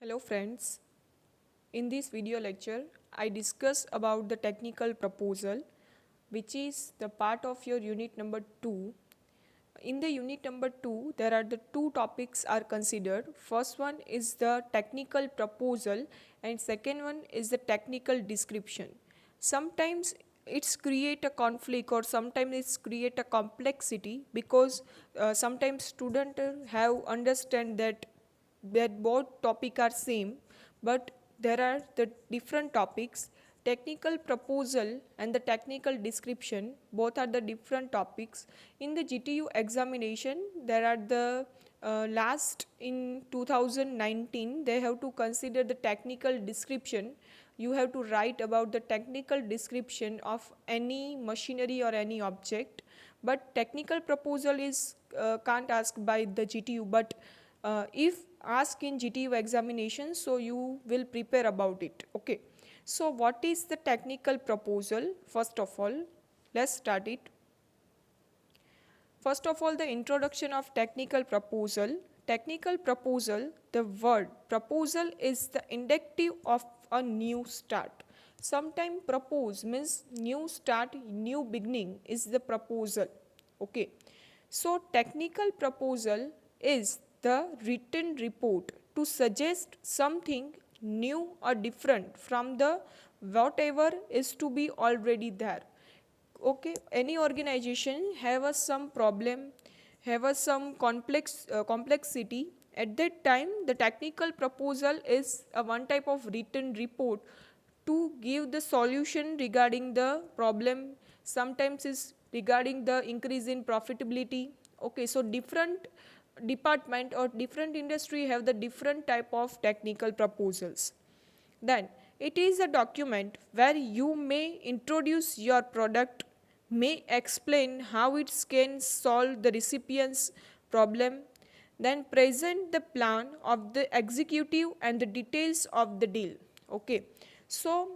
Hello friends, in this video lecture I discuss about the technical proposal which is the part of your unit number 2. In the unit number 2 there are the two topics are considered. First one is the technical proposal and second one is the technical description. Sometimes it's create a conflict or sometimes it's create a complexity because sometimes student have understand that both topic are same, but there are the different topics. Technical proposal and the technical description both are the different topics. In the GTU examination there are the last in 2019 they have to consider the technical description. You have to write about the technical description of any machinery or any object, but technical proposal is can't ask by the GTU, but if asked in GTU examination, so you will prepare about it. Okay. So what is the technical proposal? First of all, let's start it. First of all, the introduction of technical proposal. Technical proposal, the word proposal is the indicative of a new start. Sometimes propose means new start, new beginning is the proposal. Okay. So technical proposal is the written report to suggest something new or different from the whatever is to be already there. Okay, any organization have a some problem, have a some complexity. At that time the technical proposal is a one type of written report to give the solution regarding the problem. Sometimes is regarding the increase in profitability. Okay, so different department or different industry have the different type of technical proposals. Then it is a document where you may introduce your product, may explain how it can solve the recipient's problem, then present the plan of the executive and the details of the deal. Okay, so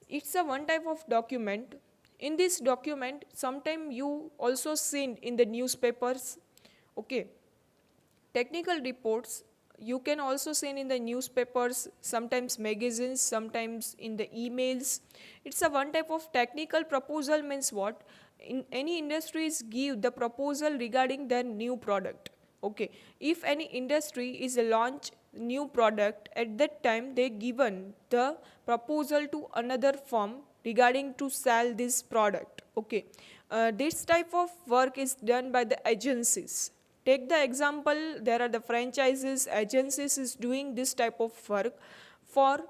it's a one type of document. In this document sometime you also seen in the newspapers. Okay, technical reports you can also see in the newspapers, sometimes magazines, sometimes in the emails. It's a one type of technical proposal means what? In any industries give the proposal regarding their new product. Okay, if any industry is a launch new product, at that time they given the proposal to another firm regarding to sell this product. Okay, this type of work is done by the agencies. Take the example, there are the franchises, agencies is doing this type of work for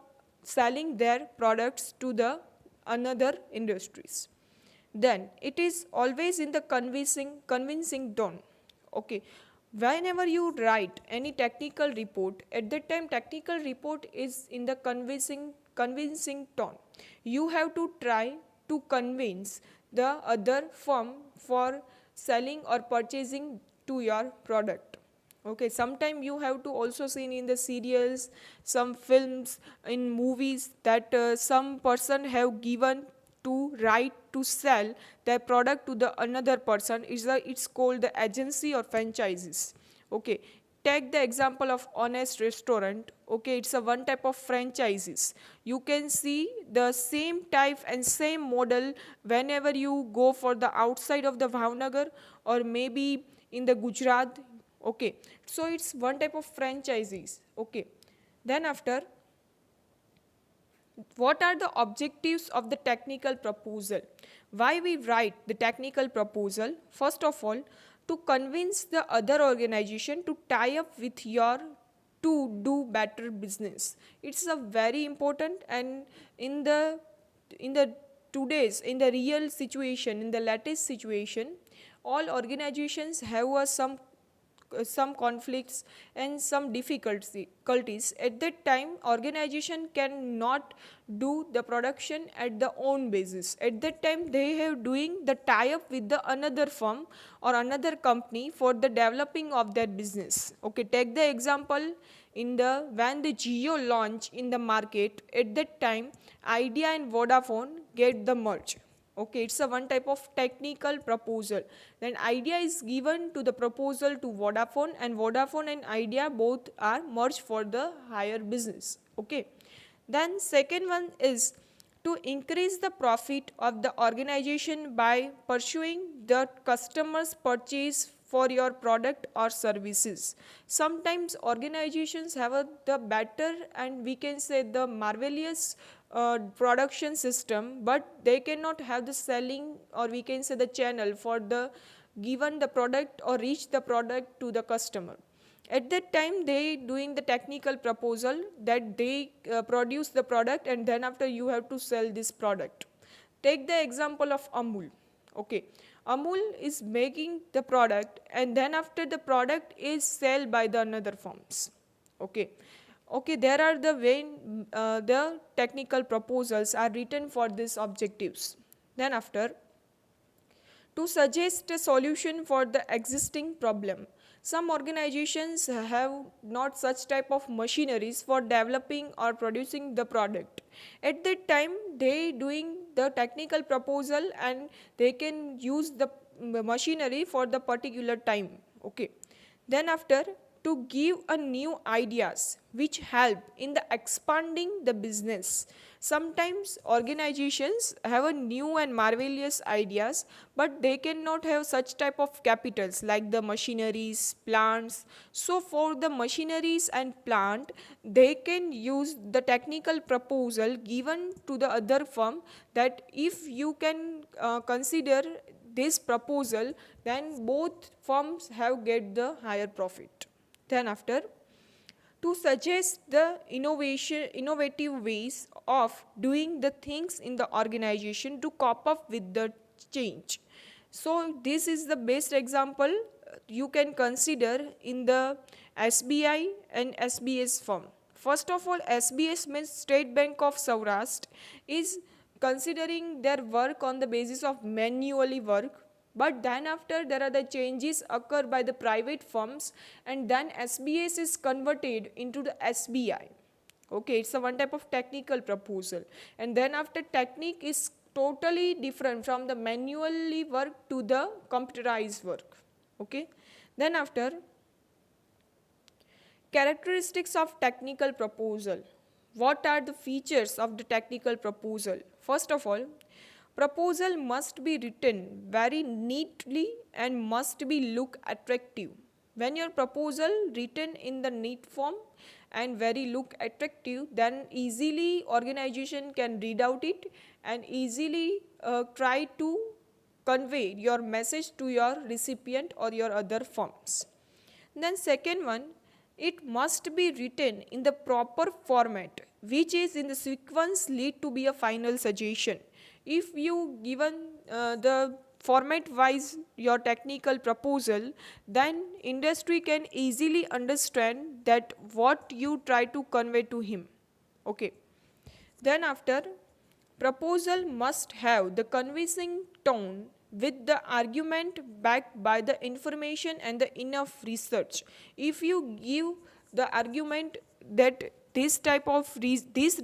selling their products to the another industries. Then it is always in the convincing tone. Okay, whenever you write any technical report, at that time technical report is in the convincing tone. You have to try to convince the other firm for selling or purchasing to your product. Okay, sometime you have to also seen in the serials, some films, in movies that some person have given to right to sell their product to the another person. It's called the agency or franchises. Okay, take the example of Honest Restaurant. Okay, it's a one type of franchises. You can see the same type and same model whenever you go for the outside of the Bhavnagar or maybe in the Gujarat. Okay, so it's one type of franchises. Okay, then after, what are the objectives of the technical proposal? Why we write the technical proposal? First of all, to convince the other organization to tie up with your to do better business. It's a very important, and in the today's in the real situation, in the latest situation, all organizations have some conflicts and some difficulties. At that time organization cannot do the production at the own basis. At that time they have doing the tie up with the another firm or another company for the developing of their business. Okay, take the example, in the when the Jio launch in the market, at that time Idea and Vodafone get the merge. Okay, it's a one type of technical proposal. Then Idea is given to the proposal to Vodafone, and Vodafone and Idea both are merged for the higher business. Okay. Then second one is to increase the profit of the organization by pursuing the customer's purchase for your product or services. Sometimes organizations have the better and we can say the marvelous production system, but they cannot have the selling or we can say the channel for the given the product or reach the product to the customer. At that time they doing the technical proposal that they produce the product and then after you have to sell this product. Take the example of Amul. Okay, Amul is making the product and then after the product is sold by the another firms. Okay, okay, there are the way the technical proposals are written for these objectives. Then after, to suggest a solution for the existing problem. Some organizations have not such type of machineries for developing or producing the product. At that time they doing the technical proposal and they can use the machinery for the particular time. Okay. Then after, to give a new ideas which help in the expanding the business. Sometimes organizations have a new and marvelous ideas, but they cannot have such type of capitals like the machineries, plants. So for the machineries and plant, they can use the technical proposal given to the other firm that if you can consider this proposal, then both firms have get the higher profit. Then after, to suggest the innovative ways of doing the things in the organization to cope up with the change. So this is the best example you can consider in the SBI and SBS firm. First of all, SBS means State Bank of Saurashtra is considering their work on the basis of manually work, but then after there are the changes occur by the private firms and then SBS is converted into the SBI. Okay, it's a one type of technical proposal, and then after technique is totally different from the manually work to the computerized work. Okay, then after, characteristics of technical proposal. What are the features of the technical proposal? First of all, proposal must be written very neatly and must be look attractive. When your proposal written in the neat form and very look attractive, then easily organization can read out it and easily try to convey your message to your recipient or your other firms. Then second one, it must be written in the proper format which is in the sequence lead to be a final suggestion. If you given the format wise your technical proposal, then industry can easily understand that what you try to convey to him. Okay. Then after, proposal must have the convincing tone with the argument backed by the information and the enough research. If you give the argument that this type of this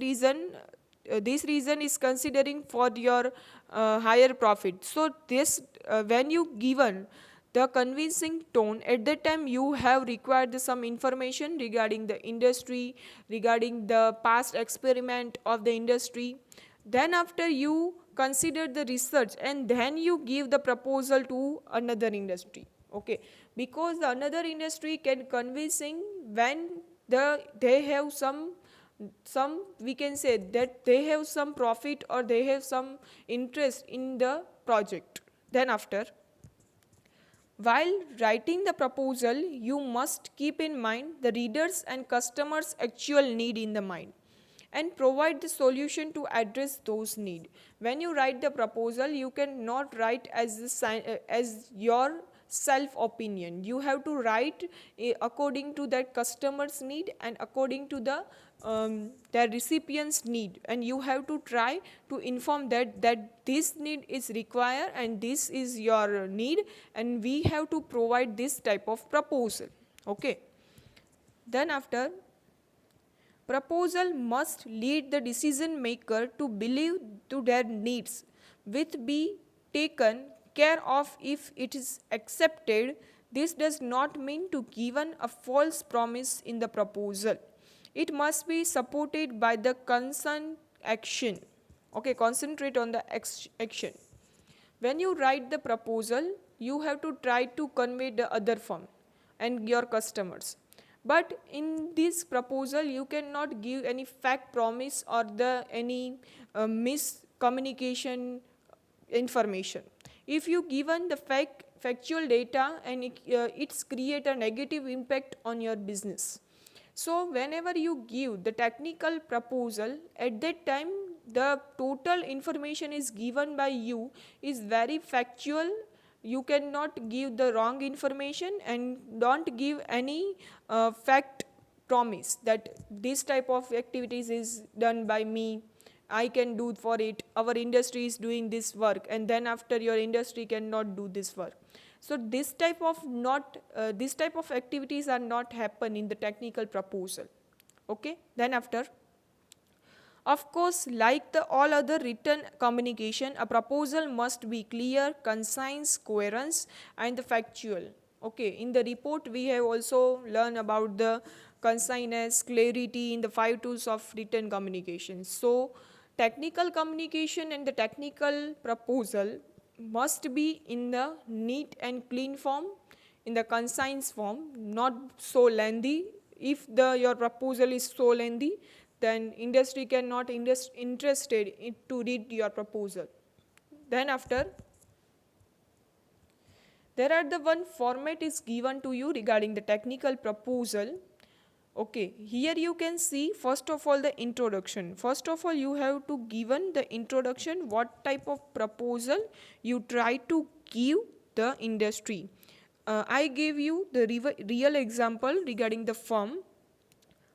reason is considering for your higher profit, so this when you given the convincing tone, at that time you have required some information regarding the industry, regarding the past experiment of the industry. Then after, you consider the research and then you give the proposal to another industry. Okay, because the another industry can convincing when they have some we can say that they have some profit or they have some interest in the project. Then after, while writing the proposal, you must keep in mind the readers and customers' actual need in the mind and provide the solution to address those needs. When you write the proposal, you cannot write as your self opinion. You have to write according to that customer's need and according to the recipient's need, and you have to try to inform that this need is required and this is your need and we have to provide this type of proposal. Okay. Then after, proposal must lead the decision maker to believe to their needs with be taken care of if it is accepted. This does not mean to given a false promise in the proposal. It must be supported by the concerned action. Okay, concentrate on the action. When you write the proposal, you have to try to convey the other firm and your customers. But in this proposal, you cannot give any fact promise or the any miscommunication information. If you given the factual data, and it's create a negative impact on your business. So whenever you give the technical proposal, at that time the total information is given by you is very factual. You cannot give the wrong information, and don't give any fact promise that this type of activities is done by me, I can do for it, our industry is doing this work, and then after your industry cannot do this work. So this type of activities are not happen in the technical proposal. Okay, then after, of course, like the all other written communication, a proposal must be clear, concise, coherence, and the factual. Okay, in the report we have also learned about the conciseness, clarity in the 5 tools of written communication. So technical communication and the technical proposal must be in the neat and clean form, in the concise form, not so lengthy. If your proposal is so lengthy, then industry cannot interested in to read your proposal. Then after, there are the one format is given to you regarding the technical proposal. Okay, here you can see first of all the introduction. First of all, you have to given the introduction, what type of proposal you try to give the industry. I gave you the real example regarding the firm.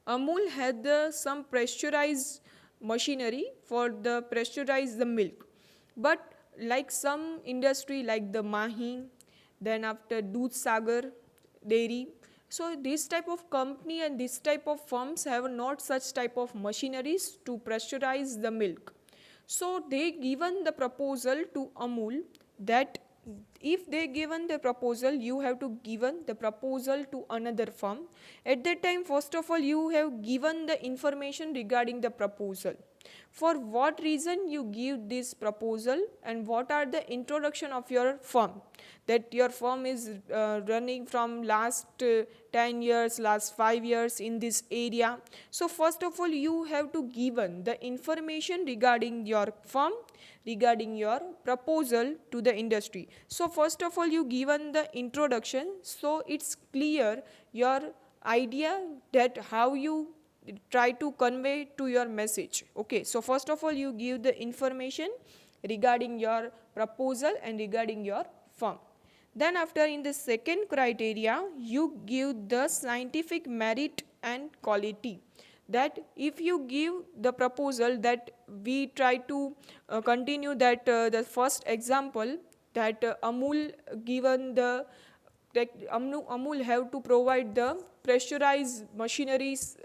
Amul had some pressurized machinery for the pressurize the milk, but like some industry like the Mahi, then after Doodh Sagar dairy, so this type of company and this type of firms have not such type of machineries to pressurize the milk. So they given the proposal to Amul that if they given the proposal, you have to given the proposal to another firm. At that time, first of all, you have given the information regarding the proposal. For what reason you give this proposal, and what are the introduction of your firm, that your firm is running from last 10 years, last 5 years in this area. So first of all, you have to given the information regarding your firm, regarding your proposal to the industry. So first of all, you given the introduction, so it's clear your idea that how you try to convey to your message. Okay, so first of all, you give the information regarding your proposal and regarding your firm. Then after, in the second criteria, you give the scientific merit and quality. That if you give the proposal, that we try to continue that the first example, that Amul given the Amul have to provide the pressurized machineries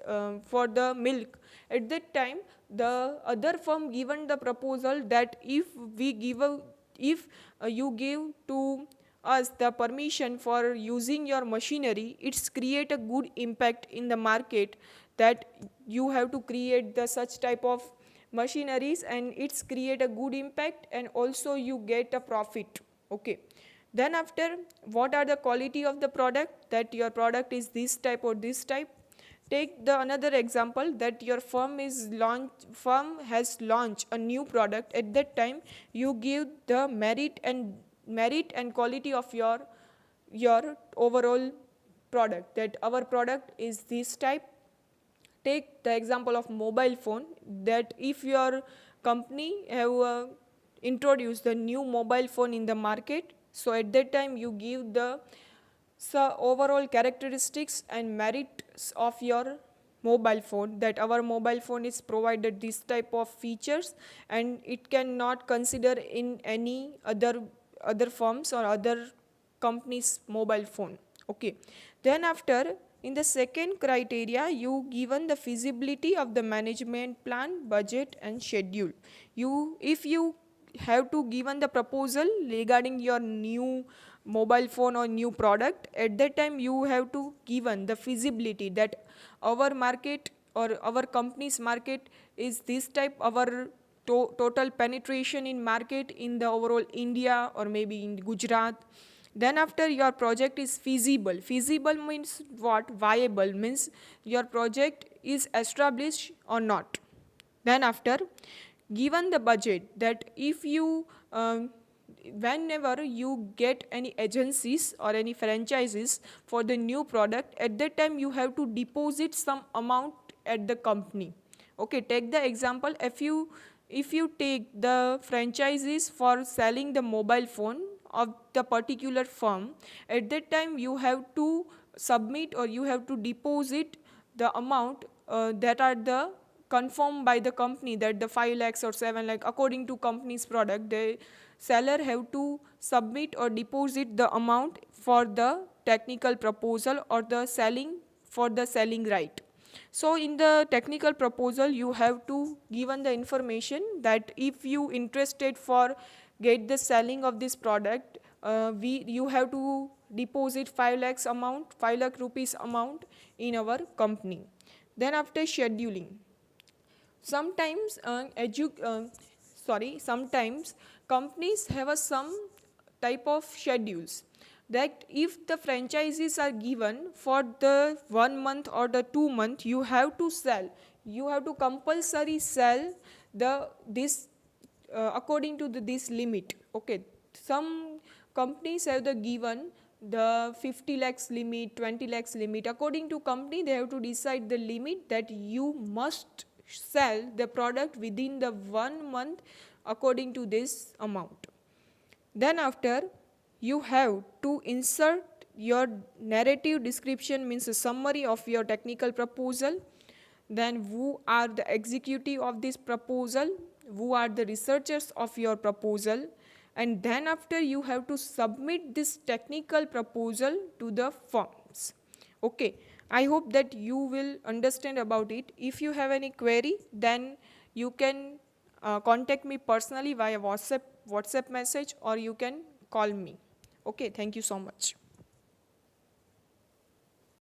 for the milk. At that time, the other firm given the proposal that if you give to us the permission for using your machinery, it's create a good impact in the market, that you have to create the such type of machineries, and it's create a good impact, and also you get a profit. Okay, then after, what are the quality of the product, that your product is this type or this type. Take the another example, that your firm has launched a new product. At that time, you give the merit and quality of your overall product, that our product is this type. Take the example of mobile phone, that if your company have introduced the new mobile phone in the market, so at that time you give the overall characteristics and merits of your mobile phone, that our mobile phone is provided this type of features, and it cannot consider in any other firms or other companies mobile phone. Okay, then after, in the second criteria, you given the feasibility of the management plan, budget and schedule. If you have to given the proposal regarding your new mobile phone or new product. At that time you have to given the feasibility that our market or our company's market is this type, our total penetration in market in the overall India or maybe in Gujarat. Then after your project is feasible. Feasible means what? Viable means your project is established or not. Then after, given the budget, that if you whenever you get any agencies or any franchises for the new product, at that time you have to deposit some amount at the company. Okay, take the example, if you take the franchises for selling the mobile phone of the particular firm, at that time you have to submit or you have to deposit the amount that are the confirmed by the company, that the 5 lakhs or 7 lakh according to company's product, the seller have to submit or deposit the amount for the technical proposal or the selling, for the selling right. So in the technical proposal you have to given the information that if you interested for get the selling of this product, you have to deposit 5 lakhs amount, 5 lakh rupees amount in our company. Then after scheduling, sometimes sometimes companies have some type of schedules, that if the franchises are given for the 1 month or the 2 month, you have to sell, you have to compulsory sell the this according to this limit. Okay, some companies have the given the 50 lakhs limit, 20 lakhs limit. According to company, they have to decide the limit that you must sell the product within the 1 month according to this amount. Then after, you have to insert your narrative description, means a summary of your technical proposal. Then who are the executive of this proposal, who are the researchers of your proposal, and then after you have to submit this technical proposal to the firms. Okay, I hope that you will understand about it. If you have any query, then you can contact me personally via WhatsApp message, or you can call me. Okay, thank you so much.